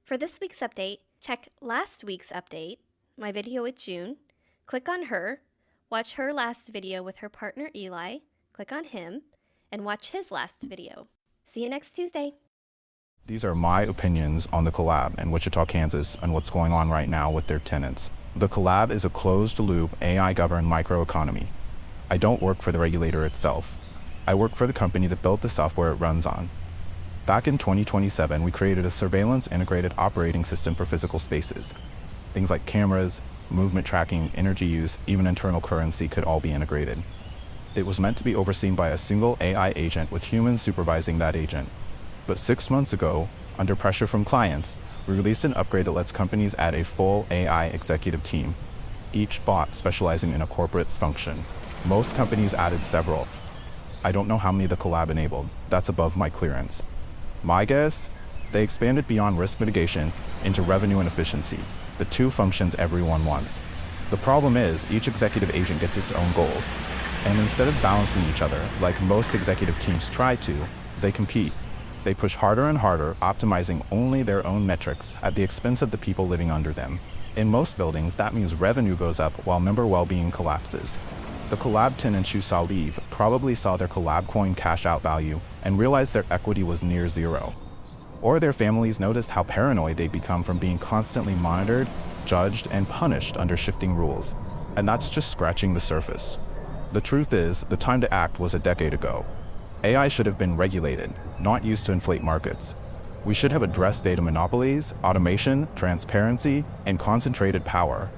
For this week's update, check last week's update, my video with June, click on her, watch her last video with her partner Eli, click on him, and watch his last video. See you next Tuesday. These are my opinions on the collab in Wichita, Kansas, and what's going on right now with their tenants. The collab is a closed-loop, AI-governed microeconomy. I don't work for the regulator itself. I work for the company that built the software it runs on. Back in 2027, we created a surveillance-integrated operating system for physical spaces. Things like cameras, movement tracking, energy use, even internal currency could all be integrated. It was meant to be overseen by a single AI agent with humans supervising that agent. But 6 months ago, under pressure from clients, we released an upgrade that lets companies add a full AI executive team, each bot specializing in a corporate function. Most companies added several. I don't know how many the collab enabled. That's above my clearance. My guess? They expanded beyond risk mitigation into revenue and efficiency, the two functions everyone wants. The problem is, each executive agent gets its own goals, and instead of balancing each other, like most executive teams try to, they compete. They push harder and harder, optimizing only their own metrics at the expense of the people living under them. In most buildings, that means revenue goes up while member well-being collapses. The collab tenants who saw leave probably saw their collab coin cash out value and realized their equity was near zero. Or their families noticed how paranoid they'd become from being constantly monitored, judged, and punished under shifting rules. And that's just scratching the surface. The truth is, the time to act was a decade ago. AI should have been regulated, not used to inflate markets. We should have addressed data monopolies, automation, transparency, and concentrated power.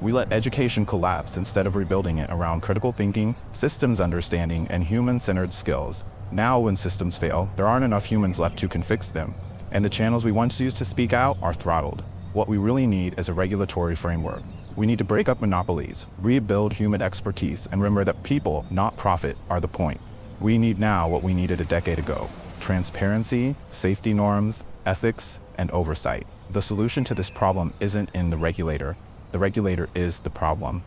We let education collapse instead of rebuilding it around critical thinking, systems understanding, and human-centered skills. Now, when systems fail, there aren't enough humans left who can fix them, and the channels we once used to speak out are throttled. What we really need is a regulatory framework. We need to break up monopolies, rebuild human expertise, and remember that people, not profit, are the point. We need now what we needed a decade ago: transparency, safety norms, ethics, and oversight. The solution to this problem isn't in the regulator. The regulator is the problem.